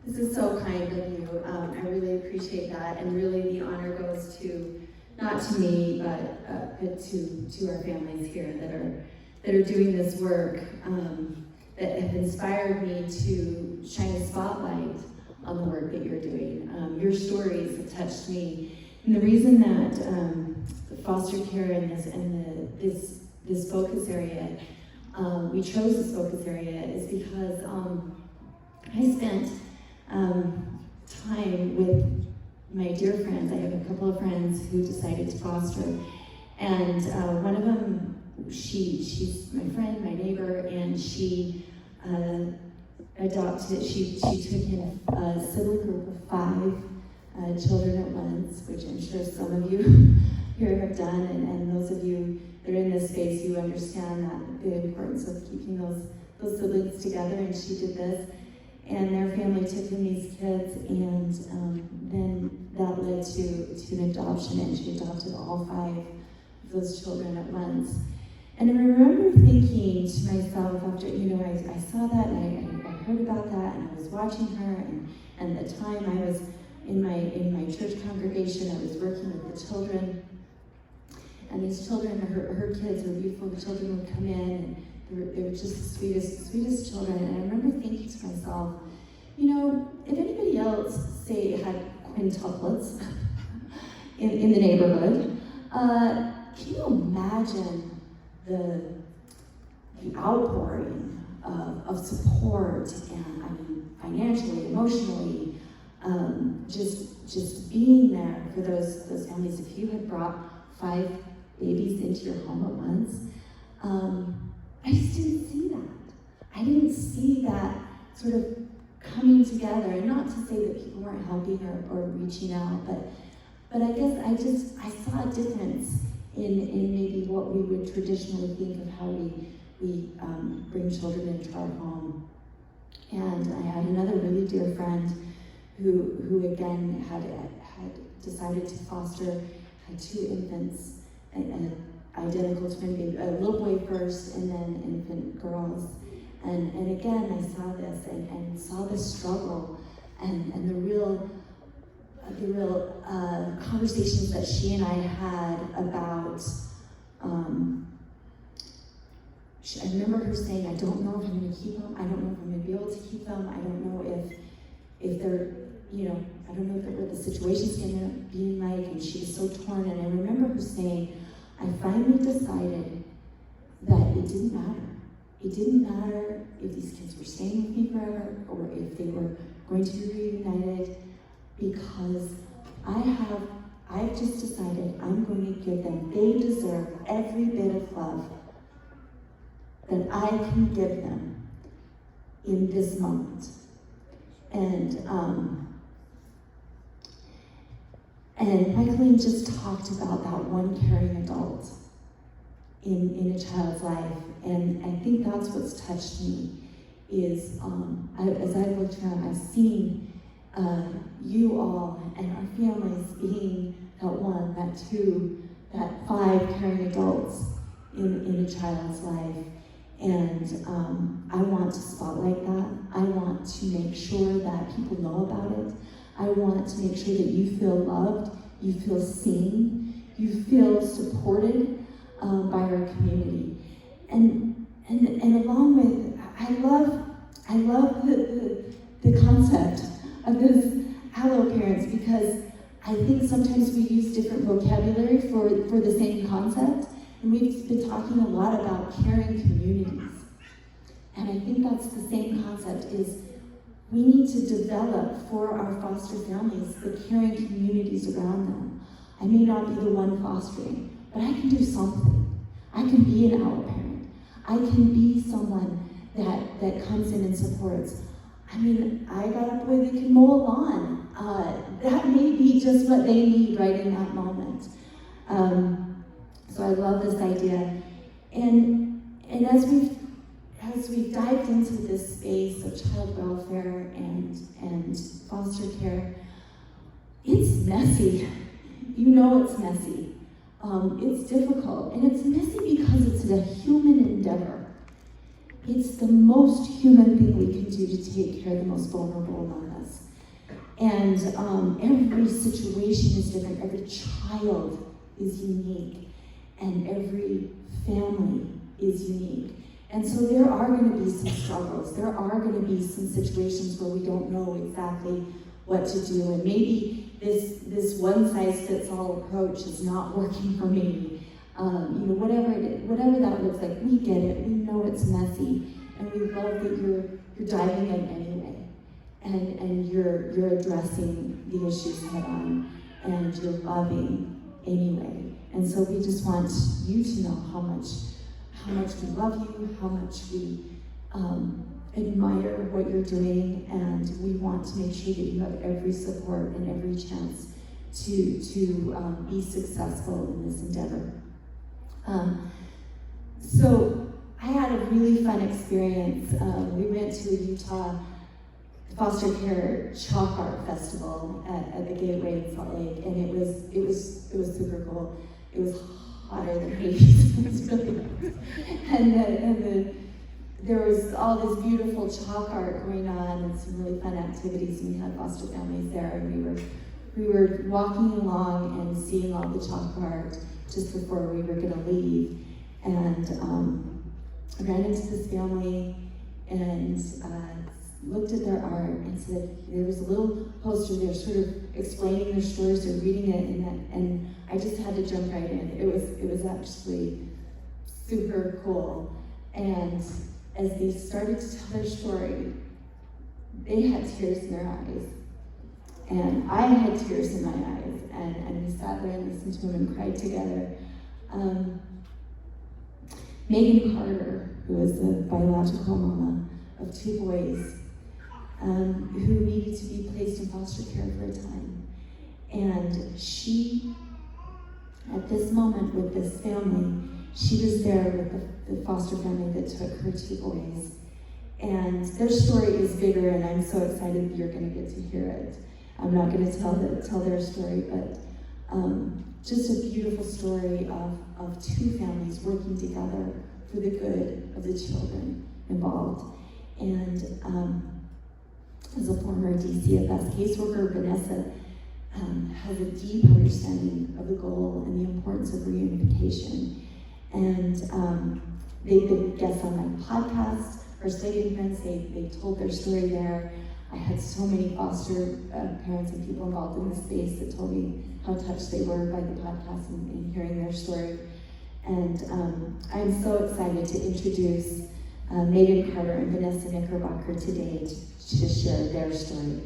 This is so kind of you. I really appreciate that, and really the honor goes to, not to me, but to our families here that are doing this work, that have inspired me to shine a spotlight on the work that you're doing. Your stories have touched me, and the reason that foster care and this focus area, we chose this focus area is because I spent time with my dear friends. I have a couple of friends who decided to foster, and one of them, she's my friend, my neighbor, and she adopted. She took in a sibling group of 5 children at once, which I'm sure some of you here have done, and those of you that are in this space, you understand that the importance of keeping those siblings together. And she did this. And their family took in these kids, and then that led to an adoption, and she adopted all 5 of those children at once. And I remember thinking to myself after, I saw that, and I heard about that, and I was watching her, and at the time I was in my church congregation, I was working with the children, and these children, her kids were beautiful. The children would come in, and they were just the sweetest children. And I remember thinking to myself, if anybody else, say, had quintuplets in the neighborhood, can you imagine the outpouring of support and financially, emotionally, just being there for those families? If you had brought 5 babies into your home at once, I just didn't see that. I didn't see that sort of coming together, and not to say that people weren't helping or reaching out, but I guess I saw a difference in maybe what we would traditionally think of how we bring children into our home. And I had another really dear friend who again had decided to foster, had 2 infants, and identical twin baby, a little boy first, and then infant girls. And again, I saw this and saw this struggle and the real conversations that she and I had about. I remember her saying, "I don't know if I'm going to keep them. I don't know if I'm going to be able to keep them. I don't know if they're, I don't know what the situation's going to be like." And she was so torn. And I remember her saying, "I finally decided that it didn't matter. It didn't matter if these kids were staying with me forever or if they were going to be reunited, because I've just decided I'm going to give them, they deserve every bit of love that I can give them in this moment." And Michaeline just talked about that one caring adult in a child's life, and I think that's what's touched me. Is as I've looked around, I've seen you all and our families being that 1, that 2, that 5 caring adults in a child's life, and I want to spotlight that. I want to make sure that people know about it. I want to make sure that you feel loved, you feel seen, you feel supported by our community, and along with, I love the concept of this Hello Parents, because I think sometimes we use different vocabulary for the same concept, and we've been talking a lot about caring communities, and I think that's the same concept. Is we need to develop for our foster families the caring communities around them. I may not be the one fostering, but I can do something. I can be an out parent. I can be someone that comes in and supports. I mean, I got a boy that can mow a lawn. That may be just what they need right in that moment. So I love this idea. And as we've dived into this space of child welfare and foster care, it's messy. You know it's messy. It's difficult, and it's messy because it's a human endeavor. it's the most human thing we can do to take care of the most vulnerable among us. And every situation is different, every child is unique, and every family is unique. And so there are going to be some struggles, there are going to be some situations where we don't know exactly what to do, and maybe this one-size-fits-all approach is not working for me. Whatever that looks like, we get it, we know it's messy, and we love that you're diving in anyway. And you're addressing the issues head on, and you're loving anyway. And so we just want you to know how much we love you, how much we admire what you're doing, and we want to make sure that you have every support and every chance to be successful in this endeavor. So I had a really fun experience. We went to a Utah foster care chalk art festival at the Gateway in Salt Lake, and it was super cool. It was hotter than Hades. It was really nice. And there was all this beautiful chalk art going on, and some really fun activities. And we had foster families there, and we were walking along and seeing all the chalk art just before we were going to leave, and I ran into this family and looked at their art and said, there was a little poster there sort of explaining their stories or reading it, and I just had to jump right in. It was actually super cool. And as they started to tell their story, they had tears in their eyes. And I had tears in my eyes. And we sat there and listened to them and cried together. Megan Carter, who was the biological mama of 2 boys, who needed to be placed in foster care for a time. And she, at this moment with this family, she was there with the foster family that took her 2 boys. And their story is bigger, and I'm so excited that you're going to get to hear it. I'm not going to tell their story, but just a beautiful story of 2 families working together for the good of the children involved. And as a former DCFS caseworker, Vanessa has a deep understanding of the goal and the importance of reunification. And they've been guests on my podcast, our Slated Friends. They told their story there. I had so many foster parents and people involved in the space that told me how touched they were by the podcast and hearing their story. And I'm so excited to introduce Megan Carter and Vanessa Knickerbocker today to share their story.